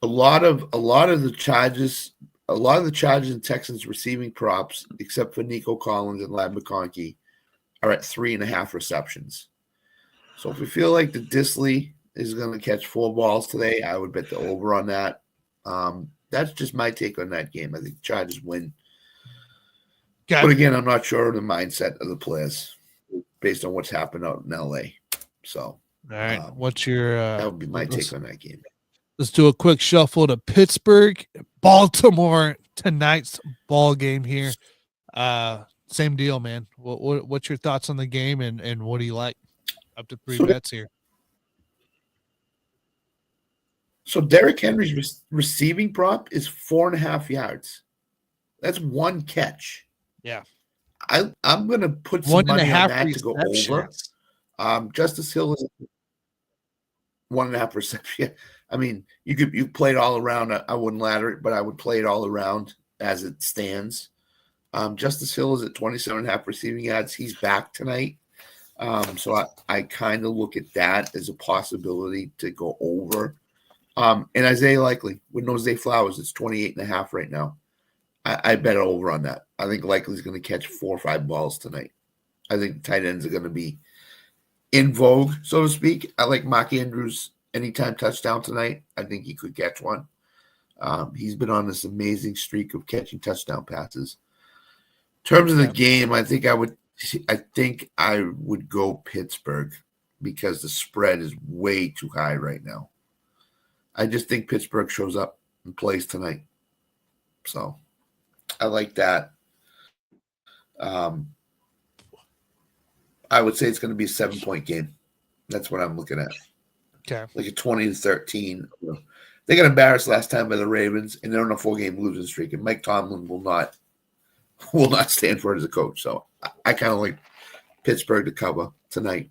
lot of the Chargers and Texans receiving props, except for Nico Collins and Lad McConkey, are at 3.5 receptions. So if we feel like the Disley is going to catch 4 balls today, I would bet the over on that. That's just my take on that game. I think the Chargers win. But again, I'm not sure of the mindset of the players based on what's happened out in LA. So, all right, what's your that would be my take on that game. Let's do a quick shuffle to Pittsburgh, Baltimore, tonight's ball game here. Same deal, man. What's your thoughts on the game and what do you like? Up to 3 bets here. So Derrick Henry's receiving prop is 4.5 yards. That's 1 catch. Yeah. I'm going to put some money on that to go over. Justice Hill is 1.5 reception. I mean, you play it all around. I wouldn't ladder it, but I would play it all around as it stands. Justice Hill is at 27.5 receiving yards. He's back tonight. So I kind of look at that as a possibility to go over. And Isaiah Likely with no Zay Flowers, it's 28.5 right now. I bet over on that. I think Likely's going to catch 4 or 5 balls tonight. I think tight ends are going to be in vogue, so to speak. I like Mark Andrews anytime touchdown tonight. I think he could catch one. He's been on this amazing streak of catching touchdown passes. In terms of the game, I think I would go Pittsburgh because the spread is way too high right now. I just think Pittsburgh shows up and plays tonight. So I like that. I would say it's going to be a 7-point game. That's what I'm looking at. Okay. Like a 20-13. They got embarrassed last time by the Ravens, and they're on a 4-game losing streak. And Mike Tomlin will not stand for it as a coach. So I kind of like Pittsburgh to cover tonight.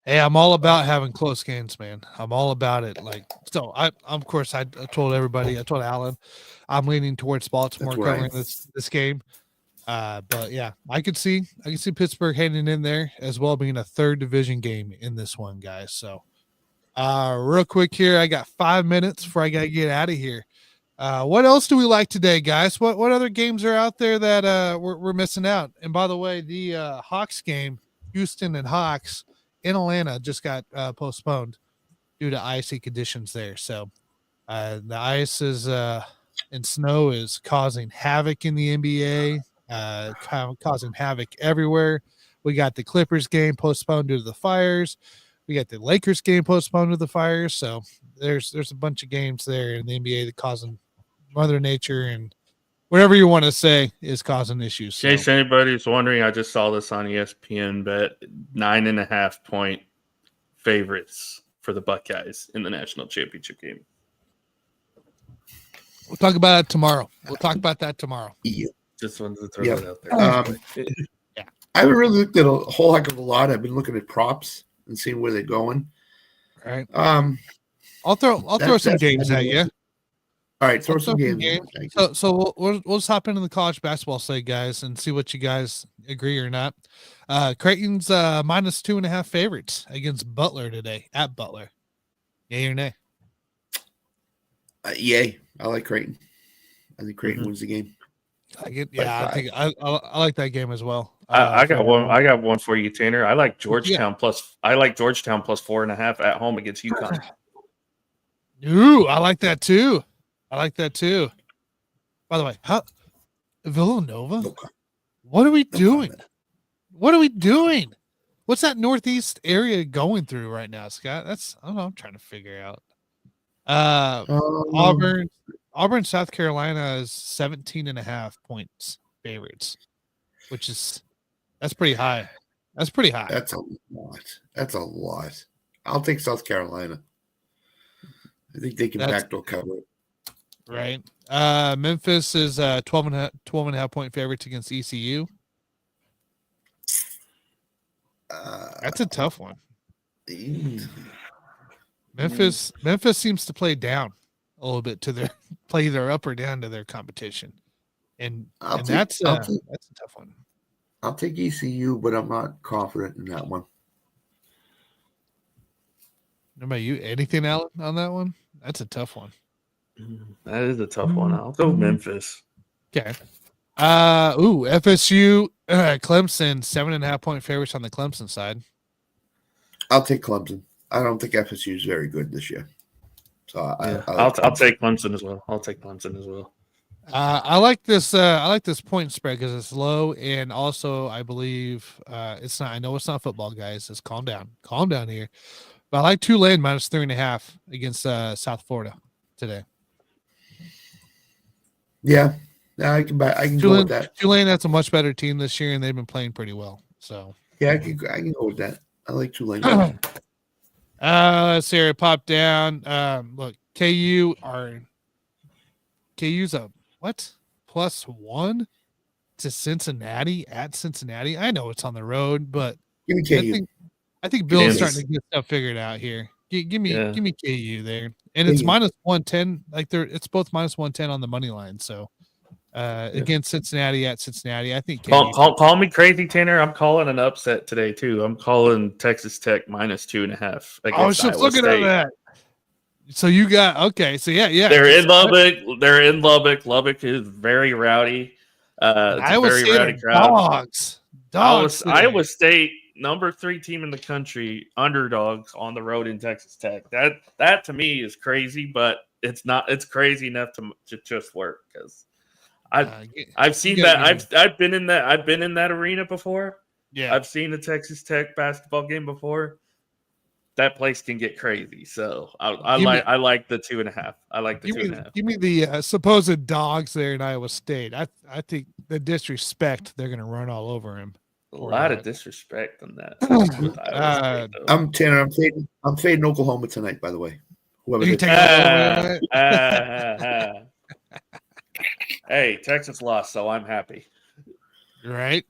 Hey, I'm all about having close games, man. I'm all about it. So I told everybody, I told Alan, I'm leaning towards Baltimore covering this game. But yeah, I can see Pittsburgh heading in there as well, being a 3rd division game in this one, guys. So real quick here, I got 5 minutes before I gotta get out of here. What else do we like today, guys? What other games are out there that we're missing out? And by the way, the Hawks game, Houston and Hawks in Atlanta, just got postponed due to icy conditions there. So the ice is and snow is causing havoc in the NBA, causing havoc everywhere. We got the Clippers game postponed due to the fires. We got the Lakers game postponed to the fires. So there's a bunch of games there in the NBA that causing Mother Nature and whatever you want to say is causing issues. In case anybody's wondering, I just saw this on ESPN bet 9.5-point favorites for the Buckeyes in the national championship game. We'll talk about it tomorrow. Yeah. Just wanted to throw that out there. Yeah. I haven't really looked at a whole heck of a lot. I've been looking at props and seeing where they're going. All right. I'll throw some games at you. All right, throw some games. So we'll just hop into the college basketball slate, guys, and see what you guys agree or not. Creighton's minus 2.5 favorites against Butler today at Butler. Yay or nay? Yay. I like Creighton. I think Creighton wins the game. I think I like that game as well. I got one. I got one for you, Tanner. I like Georgetown plus 4.5 at home against UConn. Ooh, I like that too. By the way, Villanova? What are we doing? What's that northeast area going through right now, Scott? I don't know. I'm trying to figure out. Auburn, South Carolina is 17.5 points favorites, that's pretty high. That's a lot. I'll take South Carolina. I think they can backdoor cover it. Right. Memphis is 12.5 point favorites against ECU. That's a tough one. Memphis seems to play down a little bit play either up or down to their competition, and that's a tough one. I'll take ECU, but I'm not confident in that one. What about you? Anything out on that one? That's a tough one. That is a tough one. I'll go Memphis. Okay. FSU, Clemson, 7.5 point favorites on the Clemson side. I'll take Clemson. I don't think FSU is very good this year. So I'll take Clemson as well. I like this. I like this point spread because it's low, and also I believe it's not. I know it's not football, guys. Just calm down here. But I like Tulane minus 3.5 against South Florida today. Yeah, I can go with that. Tulane, that's a much better team this year, and they've been playing pretty well. So yeah, I can go with that. I like Tulane. Let's see here. Pop down. Look, KU's a what? +1 to Cincinnati at Cincinnati. I know it's on the road, but give me KU. I think Bill's starting to get stuff figured out here. Give me KU there, and it's minus 110. It's both minus 110 on the money line. So against Cincinnati at Cincinnati, I think. Call me crazy, Tanner. I'm calling an upset today too. I'm calling Texas Tech minus 2.5. I was just looking at that. So you got okay. So yeah. They're in Lubbock. Lubbock is very rowdy. Iowa State rowdy crowd. Dogs. Iowa State, number 3 team in the country, underdogs on the road in Texas Tech. That to me is crazy, but it's not. It's crazy enough to just work because I've seen that. I've been in that. I've been in that arena before. Yeah, I've seen the Texas Tech basketball game before. That place can get crazy. So I like the 2.5. I like the 2.5. Give me the supposed dogs there in Iowa State. I think the disrespect they're going to run all over him. A lot of disrespect on that. I'm Tanner. I'm fading Oklahoma tonight. By the way, whoever you take Hey, Texas lost, so I'm happy. Right?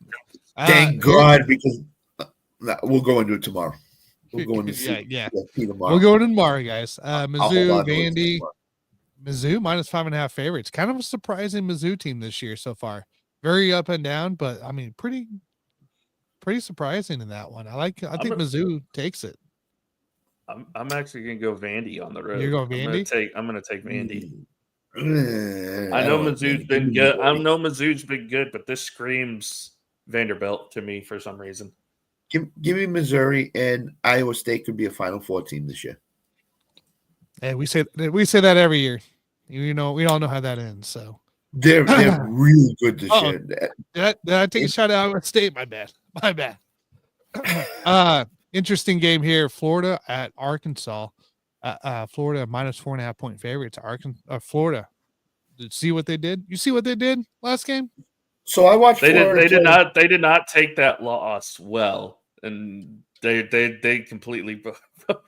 Thank God, because we'll go into it tomorrow. We'll go into tomorrow. We'll go into tomorrow, guys. Mizzou, Vandy, Mizzou minus 5.5 favorites. Kind of a surprising Mizzou team this year so far. Very up and down, but I mean, pretty surprising in that one. I think Mizzou takes it. I'm actually gonna go Vandy on the road. You're going Vandy? I'm gonna take Vandy. I know Mizzou's been good. I know Mizzou's been good, but this screams Vanderbilt to me for some reason. Give me Missouri, and Iowa State could be a Final Four team this year. Hey, we say that every year. You know, we all know how that ends. So they're really good this year. Did I take a shot at Iowa State? My bad. Interesting game here. Florida at Arkansas. Florida minus 4.5 point favorites. Florida. Did you see what they did? You see what they did last game? So I watched. They did not take that loss well, and they completely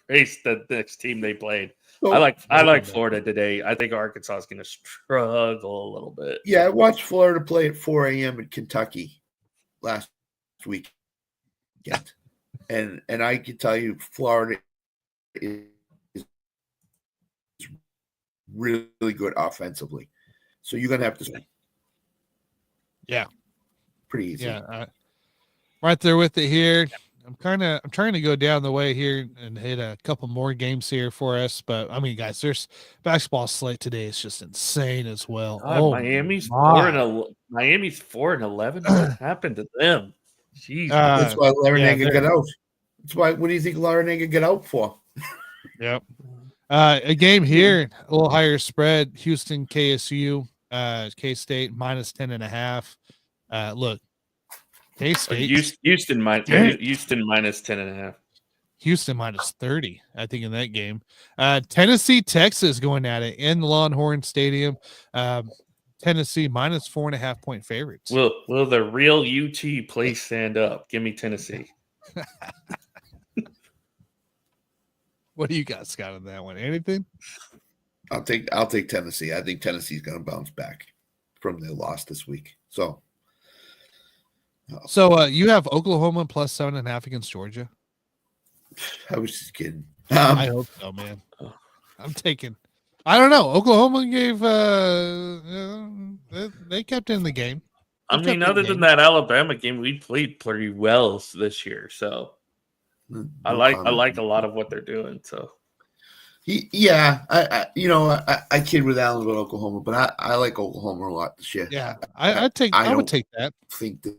erased the next team they played. So, I like Florida today. I think Arkansas is going to struggle a little bit. Yeah, I watched Florida play at 4 a.m. in Kentucky last week. And I can tell you, Florida is really good offensively. So you're going to have to. Yeah. Pretty easy. Yeah. Right there with it here. I'm trying to go down the way here and hit a couple more games here for us. But I mean, guys, there's basketball slate today. It's just insane as well. God, Miami's 4-11. What happened to them? Jeez. That's why Larranaga got out. That's why. What do you think Larranaga got out for? Yep. A game here, a little higher spread. Houston, KSU, K-State minus 10.5. Look, K-State, Houston minus 10.5. Houston minus 30, I think, in that game. Tennessee, Texas going at it in the Longhorn Stadium. Tennessee minus 4.5 point favorites. Will the real UT play stand up? Give me Tennessee. What do you got, Scott, on that one? Anything? I'll take Tennessee. I think Tennessee's going to bounce back from their loss this week. So you have Oklahoma plus 7.5 against Georgia. I was just kidding. I hope so, man. I'm taking. I don't know. Oklahoma gave. They kept in the game. I mean, other than that Alabama game, we played pretty well this year. So I like a lot of what they're doing. So I kid with Allen about Oklahoma, but I like Oklahoma a lot this year. Yeah, I would take that. I think that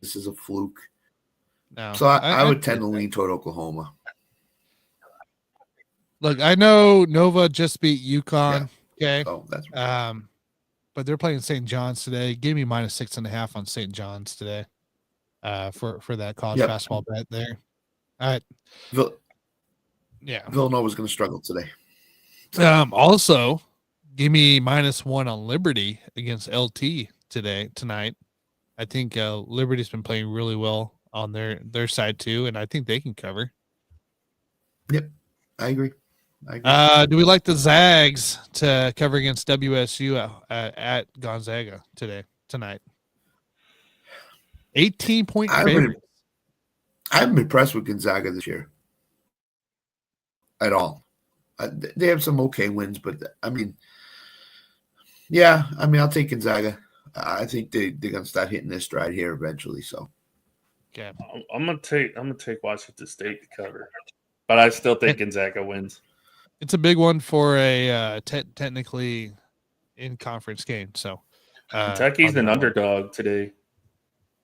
this is a fluke. No, so I would tend to lean toward Oklahoma. Look, I know Nova just beat UConn. Yeah. Okay. Oh, that's right. But they're playing St. John's today. Give me minus 6.5 on St. John's today. For that college basketball bet there. All right. Villanova's going to struggle today. Also, give me -1 on Liberty against LT tonight. I think Liberty's been playing really well on their side too, and I think they can cover. Yep, I agree. Do we like the Zags to cover against WSU at Gonzaga tonight? 18-point favorite. I haven't been impressed with Gonzaga this year at all. They have some okay wins, but I'll take Gonzaga. I think they're gonna start hitting their stride here eventually. So, yeah, I'm gonna take Washington State to cover, but I still think Gonzaga wins. It's a big one for a technically in conference game. So Kentucky's an underdog today,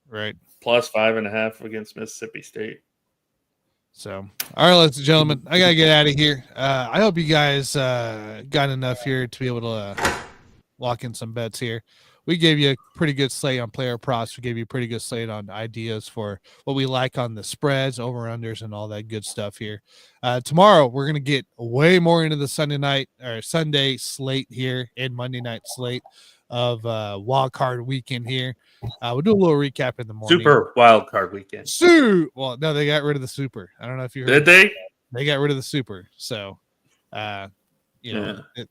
right? Plus 5.5 against Mississippi State. So, all right, ladies and gentlemen, I gotta get out of here. I hope you guys got enough here to be able to lock in some bets here. We gave you a pretty good slate on player props. We gave you a pretty good slate on ideas for what we like on the spreads, over-unders, and all that good stuff here. Tomorrow, we're going to get way more into the Sunday slate here and Monday night slate of wild card weekend here. We'll do a little recap in the morning. Super wild card weekend. Well, no, they got rid of the super. I don't know if you heard. Did they? They got rid of the super. So, that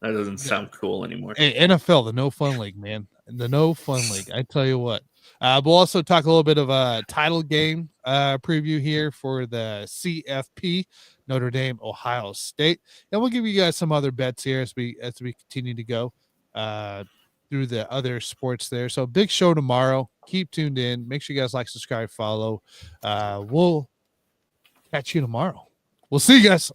doesn't sound cool anymore. NFL, the no fun league, man. The no fun league. I tell you what. We'll also talk a little bit of a title game preview here for the CFP, Notre Dame, Ohio State, and we'll give you guys some other bets here as we continue to go through the other sports there. So big show tomorrow. Keep tuned in. Make sure you guys like, subscribe, follow. We'll catch you tomorrow. We'll see you guys.